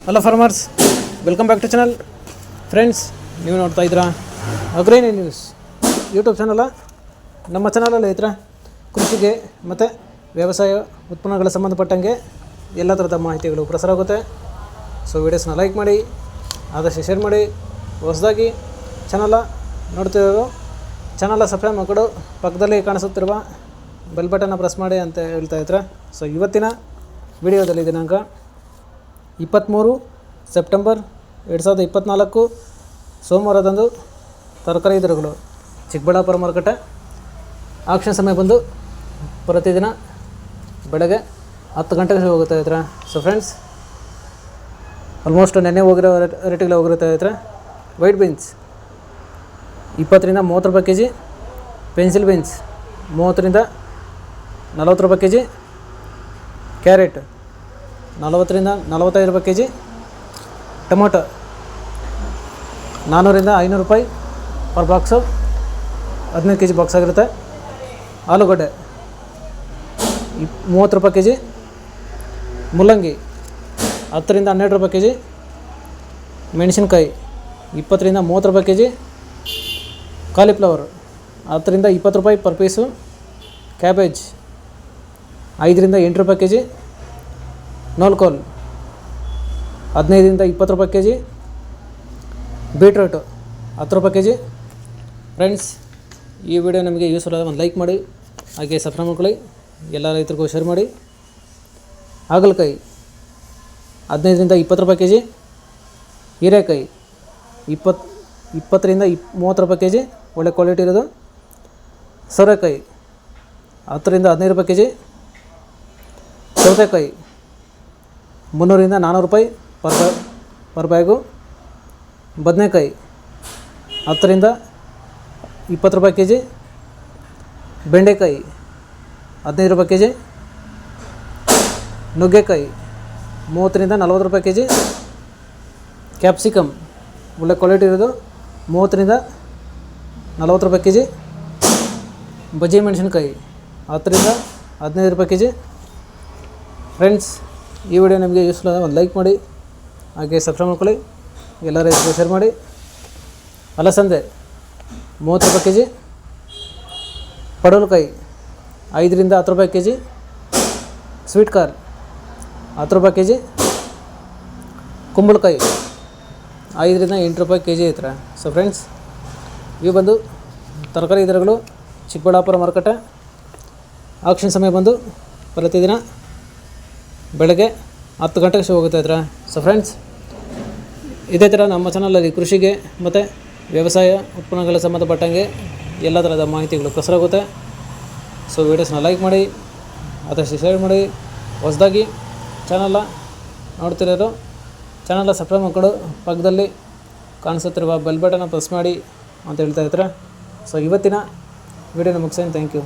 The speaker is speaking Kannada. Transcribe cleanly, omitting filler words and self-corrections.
Hello farmers, welcome back to channel. Friends, ನೀವು ನೋಡ್ತಾ ಇದ್ದೀರಾ ಅಗ್ರೇನಿ ನ್ಯೂಸ್ ಯೂಟ್ಯೂಬ್ ಚಾನಲ. ನಮ್ಮ ಚಾನಲಲ್ಲಿ ರೈತರ ಕೃಷಿಗೆ ಮತ್ತು ವ್ಯವಸಾಯ ಉತ್ಪನ್ನಗಳ ಸಂಬಂಧಪಟ್ಟಂಗೆ ಎಲ್ಲ ಥರದ ಮಾಹಿತಿಗಳು ಪ್ರಸಾರ ಆಗುತ್ತೆ. ಸೊ ವೀಡಿಯೋಸ್ನ ಲೈಕ್ ಮಾಡಿ, ಆದಷ್ಟು ಶೇರ್ ಮಾಡಿ. ಹೊಸದಾಗಿ ಚಾನಲ ನೋಡ್ತಿರೋರು ಚಾನಲ ಸಬ್ಸ್ಕ್ರೈಬ್ ಮಾಡಿಕೊಂಡು ಪಕ್ಕದಲ್ಲಿ ಕಾಣಿಸುತ್ತಿರುವ ಬೆಲ್ ಬಟನ್ನ ಪ್ರೆಸ್ ಮಾಡಿ ಅಂತ ಹೇಳ್ತಾ ಇದ್ದಾರೆ. ಸೊ ಇವತ್ತಿನ ವಿಡಿಯೋದಲ್ಲಿ ದಿನಾಂಕ 23 ಸೆಪ್ಟೆಂಬರ್ 2024 ಸೋಮವಾರದಂದು ತರಕಾರಿ ದರಗಳು ಚಿಕ್ಕಬಳ್ಳಾಪುರ ಮಾರುಕಟ್ಟೆ ಆಕ್ಷನ್ ಸಮಯ ಬಂದು ಪ್ರತಿದಿನ ಬೆಳಗ್ಗೆ 10 ಗಂಟೆಗೆ ಹೋಗುತ್ತಾ ಇದ್ರೆ. ಸೊ ಫ್ರೆಂಡ್ಸ್, ಆಲ್ಮೋಸ್ಟ್ ನೆನ್ನೆ ಹೋಗಿರೋ ರೇಟಿಗೆ ಹೋಗಿರುತ್ತಾ ಇದ್ರೆ. ವೈಟ್ ಬೀನ್ಸ್ 20 ರಿಂದ 30 ರೂಪಾಯಿ ಕೆ ಜಿ, ಪೆನ್ಸಿಲ್ ಬೀನ್ಸ್ 30 ರಿಂದ 40 ರೂಪಾಯಿ ಕೆ ಜಿ, ಕ್ಯಾರೆಟ್ 40 ರಿಂದ 45 ರೂಪಾಯಿ ಕೆ ಜಿ, ಟೊಮೊಟೊ 400 ರಿಂದ 500 ರೂಪಾಯಿ per box, 15 K G box ಆಗಿರುತ್ತೆ. ಆಲೂಗಡ್ಡೆ 30 ರೂಪಾಯಿ ಕೆ ಜಿ, ಮುಲ್ಲಂಗಿ 10 ರಿಂದ 12 ರೂಪಾಯಿ ಕೆ ಜಿ, ಮೆಣಸಿನ್ಕಾಯಿ 20 ರಿಂದ 30 ರೂಪಾಯಿ ಕೆ ಜಿ, ಕಾಲಿಫ್ಲವರ್ 10 ರಿಂದ 20 ರೂಪಾಯಿ ಪರ್ ಪೀಸು, ಕ್ಯಾಬೇಜ್ 5 ರಿಂದ 8 ರೂಪಾಯಿ ಕೆ ಜಿ, ನೋಲ್ಕೋಲ್ 15 ರಿಂದ 20 ರೂಪಾಯಿ ಕೆ ಜಿ, ಬೀಟ್ರೂಟು 10 ರೂಪಾಯಿ ಕೆ ಜಿ. ಫ್ರೆಂಡ್ಸ್, ಈ ವಿಡಿಯೋ ನಮಗೆ ಯೂಸ್ಫುಲ್ ಆದ ಒಂದು ಲೈಕ್ ಮಾಡಿ, ಹಾಗೆ ಸಬ್ಸ್ಕ್ರೈಬ್ ಮಾಡ್ಕೊಳ್ಳಿ, ಎಲ್ಲ ರೈತರಿಗೂ ಶೇರ್ ಮಾಡಿ. ಹಾಗಲಕಾಯಿ 15 ರಿಂದ 20 ರೂಪಾಯಿ ಕೆ ಜಿ, ಹೀರೆಕಾಯಿ 20 ರಿಂದ 30 ರೂಪಾಯಿ ಕೆ ಜಿ, ಒಳ್ಳೆ ಕ್ವಾಲಿಟಿ ಇರೋದು. ಸೋರೆಕಾಯಿ 10 ರಿಂದ 15 ರೂಪಾಯಿ ಕೆ ಜಿ, ಸೌತೆಕಾಯಿ 300 ರಿಂದ 400 ರೂಪಾಯಿ ಪರ್ ಬ್ಯಾಗು, ಬದನೆಕಾಯಿ 10 ರಿಂದ 20 ರೂಪಾಯಿ ಕೆ ಜಿ, ಬೆಂಡೆಕಾಯಿ 15 ರೂಪಾಯಿ ಕೆ ಜಿ, ನುಗ್ಗೆಕಾಯಿ 30 ರಿಂದ 40 ರೂಪಾಯಿ ಕೆ ಜಿ, ಕ್ಯಾಪ್ಸಿಕಮ್ ಒಳ್ಳೆ ಕ್ವಾಲಿಟಿ ಇರೋದು 30 ರಿಂದ 40 ರೂಪಾಯಿ ಕೆ ಜಿ, ಬಜ್ಜಿ ಮೆಣಸಿನ್ಕಾಯಿ 10 ರಿಂದ 15 ರೂಪಾಯಿ ಕೆ ಜಿ. ಫ್ರೆಂಡ್ಸ್, ಈ ವಿಡಿಯೋ ನಿಮಗೆ ಯೂಸ್ಫುಲ್ ಆದ ಒಂದು ಲೈಕ್ ಮಾಡಿ, ಹಾಗೆ ಸಬ್ಸ್ಕ್ರೈಬ್ ಮಾಡ್ಕೊಳ್ಳಿ, ಎಲ್ಲ ರೈತರಿಗೆ ಶೇರ್ ಮಾಡಿ. ಅಲಸಂದೆ 30 ರೂಪಾಯಿ ಕೆ ಜಿ, ಪಡವಲಕಾಯಿ 5 ರಿಂದ 10 ರೂಪಾಯಿ ಕೆ ಜಿ, ಸ್ವೀಟ್ ಕಾರ್ನ್ 10 ರೂಪಾಯಿ ಕೆ ಜಿ, ಕುಂಬಳಕಾಯಿ 5 ರಿಂದ 8 ರೂಪಾಯಿ ಕೆ ಜಿ ಐತ್ರ. ಸೊ ಫ್ರೆಂಡ್ಸ್, ಇವು ಬಂದು ತರಕಾರಿ ದರಗಳು ಚಿಕ್ಕಬಳ್ಳಾಪುರ ಮಾರುಕಟ್ಟೆ ಆಕ್ಷನ್ ಸಮಯ ಬಂದು ಪ್ರತಿದಿನ ಬೆಳಗ್ಗೆ 10 ಗಂಟೆಗೆ ಶೋ ಹೋಗುತ್ತಾ ಇದ್ರೆ. ಸೊ ಫ್ರೆಂಡ್ಸ್, ಇದೇ ಥರ ನಮ್ಮ ಚಾನಲಲ್ಲಿ ಕೃಷಿಗೆ ಮತ್ತು ವ್ಯವಸಾಯ ಉತ್ಪನ್ನಗಳ ಸಂಬಂಧಪಟ್ಟಂಗೆ ಎಲ್ಲ ಥರದ ಮಾಹಿತಿಗಳು ಪ್ರಸಾರ ಆಗುತ್ತೆ. ಸೊ ವೀಡಿಯೋಸ್ನ ಲೈಕ್ ಮಾಡಿ, ಆದಷ್ಟು ಶೇರ್ ಮಾಡಿ. ಹೊಸದಾಗಿ ಚಾನಲ ನೋಡ್ತಿರೋರು ಚಾನಲ ಸಬ್ಸ್ಕ್ರೈಬ್ ಮಾಡ್ಕೊಂಡು ಪಕ್ಕದಲ್ಲಿ ಕಾಣಿಸುತ್ತಿರುವ ಬೆಲ್ ಬಟನ್ನ ಪ್ರೆಸ್ ಮಾಡಿ ಅಂತ ಹೇಳ್ತಾ ಇದ್ದಾರೆ. ಸೊ ಇವತ್ತಿನ ವೀಡಿಯೋನ ಮುಗಿಸೋಣ. Thank you.